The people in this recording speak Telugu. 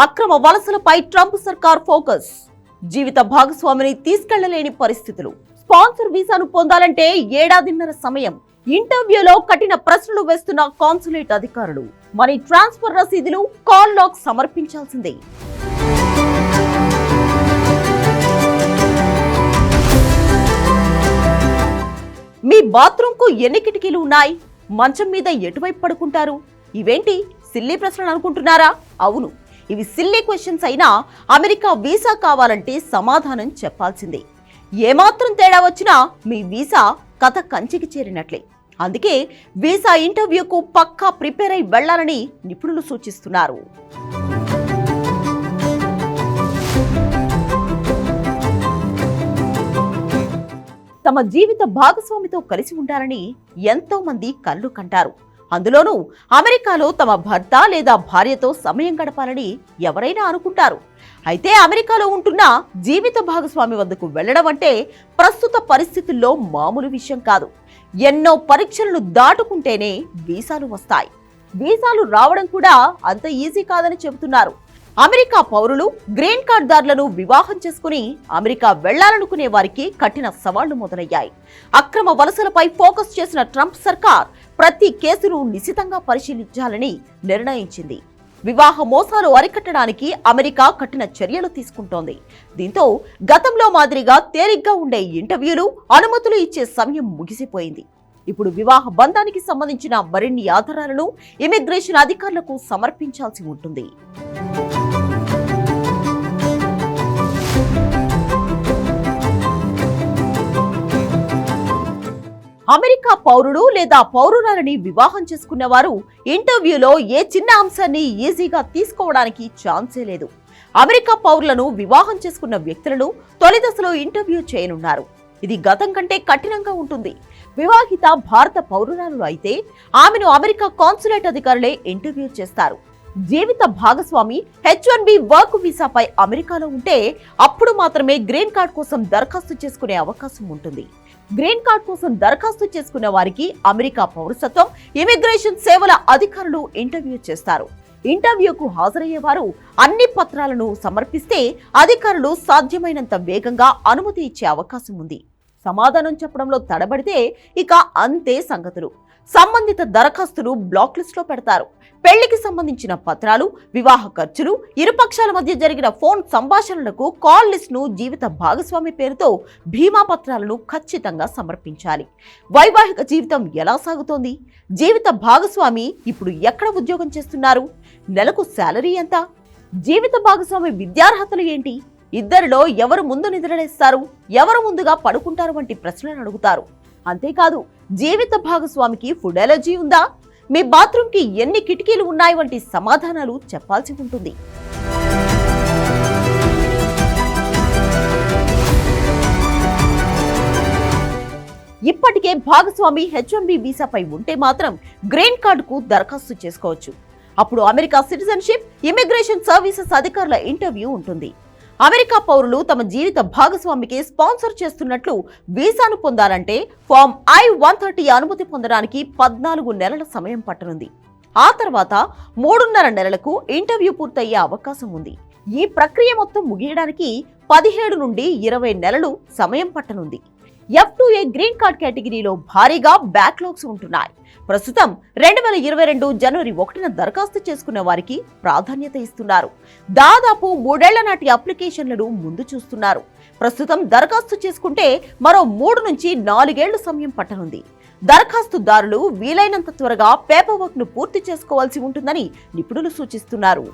అక్రమ వలసలపై ట్రంప్ సర్కార్ ఫోకస్. జీవిత భాగస్వామిని తీసుకెళ్లలేని పరిస్థితులు. స్పాన్సర్ వీసాను పొందాలంటే ఏడాదిన్నర సమయం. ఇంటర్వ్యూలో కఠిన ప్రశ్నలు వేస్తున్న కాన్సులేట్ అధికారులు. మనీ ట్రాన్స్ఫర్ రసీదులు, కాల్ లాగ్ సమర్పించాల్సిందే. మీ బాత్రూమ్ కు ఎన్ని కిటికీలు ఉన్నాయి? మంచం మీద ఎటువైపు పడుకుంటారు? ఇవేంటి సిల్లీ ప్రశ్నలు అనుకుంటున్నారా? అవును, ఇవి సిల్లీ క్వశ్చన్స్ అయినా అమెరికా వీసా కావాలంటే సమాధానం చెప్పాల్సిందే. ఏమాత్రం తేడా వచ్చినా మీ వీసా కథ కంచికి చేరినట్లే. అందుకే వీసా ఇంటర్వ్యూకు పక్కా ప్రిపేర్ అయి వెళ్లాలని నిపుణులు సూచిస్తున్నారు. తమ జీవిత భాగస్వామితో కలిసి ఉండాలని ఎంతో మంది కళ్ళు కంటారు. అందులోనూ అమెరికాలో తమ భర్త లేదా భార్యతో సమయం గడపాలని ఎవరైనా అనుకుంటారు. అయితే అమెరికాలో ఉంటున్న జీవిత భాగస్వామి వద్దకు వెళ్లడం అంటే ప్రస్తుత పరిస్థితుల్లో మామూలు విషయం కాదు. ఎన్నో పరీక్షలను దాటుకుంటేనే వీసాలు వస్తాయి. వీసాలు రావడం కూడా అంత ఈజీ కాదని చెబుతున్నారు. అమెరికా పౌరులు, గ్రీన్ కార్డ్ దారులను వివాహం చేసుకుని అమెరికా వెళ్లాలనుకునే వారికి కఠిన సవాళ్లు మొదలయ్యాయి. అక్రమ వలసలపై ఫోకస్ చేసిన ట్రంప్ సర్కార్ ప్రతి కేసును నిశితంగా పరిశీలించాలని నిర్ణయించింది. వివాహ మోసాలు అరికట్టడానికి అమెరికా కఠిన చర్యలు తీసుకుంటోంది. దీంతో గతంలో మాదిరిగా తేలిగ్గా ఉండే ఇంటర్వ్యూలు, అనుమతులు ఇచ్చే సమయం ముగిసిపోయింది. ఇప్పుడు వివాహ బంధానికి సంబంధించిన మరిన్ని ఆధారాలను ఇమిగ్రేషన్ అధికారులకు సమర్పించాల్సి ఉంటుంది. అమెరికా పౌరుడు లేదా పౌరురాలని వివాహం చేసుకున్న వారు ఇంటర్వ్యూలో ఏ చిన్న అంశాన్ని ఈజీగా తీసుకోవడానికి ఛాన్సే లేదు. అమెరికా పౌరులను వివాహం చేసుకున్న వ్యక్తులను తొలి దశలో ఇంటర్వ్యూ చేయనున్నారు. ఇది గతం కంటే కఠినంగా ఉంటుంది. వివాహిత భారత పౌరురాలు అయితే ఆమెను అమెరికా కాన్సులేట్ అధికారులే ఇంటర్వ్యూ చేస్తారు. జీవిత భాగస్వామి H-1B వర్క్ వీసాపై అమెరికాలో ఉంటే అప్పుడు మాత్రమే గ్రీన్ కార్డ్ కోసం దరఖాస్తు చేసుకునే అవకాశం ఉంటుంది. గ్రీన్ కార్డ్ కోసం దరఖాస్తు చేసుకున్న వారికి అమెరికా పౌరసత్వం, ఇమిగ్రేషన్ సేవల అధికారులు ఇంటర్వ్యూ చేస్తారు. ఇంటర్వ్యూకు హాజరయ్యేవారు అన్ని పత్రాలను సమర్పిస్తే అధికారులు సాధ్యమైనంత వేగంగా అనుమతి ఇచ్చే అవకాశం ఉంది. సమాధానం చెప్పడంలో తడబడితే ఇక అంతే సంగతులు. సంబంధిత దరఖాస్తులు బ్లాక్ లిస్ట్ లో పెడతారు. పెళ్లికి సంబంధించిన పత్రాలు, వివాహ ఖర్చులు, ఇరుపక్షాల మధ్య జరిగిన ఫోన్ సంభాషణలకు కాల్ లిస్ట్ ను, జీవిత భాగస్వామి పేరుతో బీమా పత్రాలను ఖచ్చితంగా సమర్పించాలి. వైవాహిక జీవితం ఎలా సాగుతోంది? జీవిత భాగస్వామి ఇప్పుడు ఎక్కడ ఉద్యోగం చేస్తున్నారు? నెలకు శాలరీ ఎంత? జీవిత భాగస్వామి విద్యార్హతలు ఏంటి? ఇద్దరిలో ఎవరు ముందు నిద్రలేస్తారు, ఎవరు ముందుగా పడుకుంటారు వంటి ప్రశ్నలు అడుగుతారు. అంతేకాదు, జీవిత భాగస్వామికి ఫుడ్ ఎలర్జీ ఉందా, మీ బాత్రూమ్ కి ఎన్ని కిటికీలు ఉన్నాయి వంటి సమాధానాలు చెప్పాల్సి ఉంటుంది. ఇప్పటికే భాగస్వామి H-1B వీసాపై ఉంటే మాత్రం గ్రీన్ కార్డుకు దరఖాస్తు చేసుకోవచ్చు. అప్పుడు అమెరికా సిటిజన్షిప్, ఇమిగ్రేషన్ సర్వీసెస్ అధికారుల ఇంటర్వ్యూ ఉంటుంది. అమెరికా పౌరులు తమ జీవిత భాగస్వామికి స్పాన్సర్ చేస్తున్నట్లు వీసాను పొందాలంటే ఫామ్ I-130 అనుమతి పొందడానికి 14 నెలల సమయం పట్టనుంది. ఆ తర్వాత 3.5 నెలలకు ఇంటర్వ్యూ పూర్తయ్యే అవకాశం ఉంది. ఈ ప్రక్రియ మొత్తం ముగియడానికి 17 నుండి 20 నెలలు సమయం పట్టనుంది. F-2A గ్రీన్ కార్డ్ కేటగిరీలో భారీగా బ్యాక్లాగ్స్ ఉంటున్నాయి. ప్రస్తుతం 2022 జనవరి 1న దరఖాస్తు చేసుకున్న వారికి ప్రాధాన్యత ఇస్తున్నారు. దాదాపు 3 ఏళ్ల నాటి అప్లికేషన్లను ముందు చూస్తున్నారు. ప్రస్తుతం దరఖాస్తు చేసుకుంటే మరో 3 నుంచి 4 ఏళ్ల సమయం పట్టనుంది. దరఖాస్తుదారులు వీలైనంత త్వరగా పేపర్ వర్క్ ను పూర్తి చేసుకోవాల్సి ఉంటుందని నిపుణులు సూచిస్తున్నారు.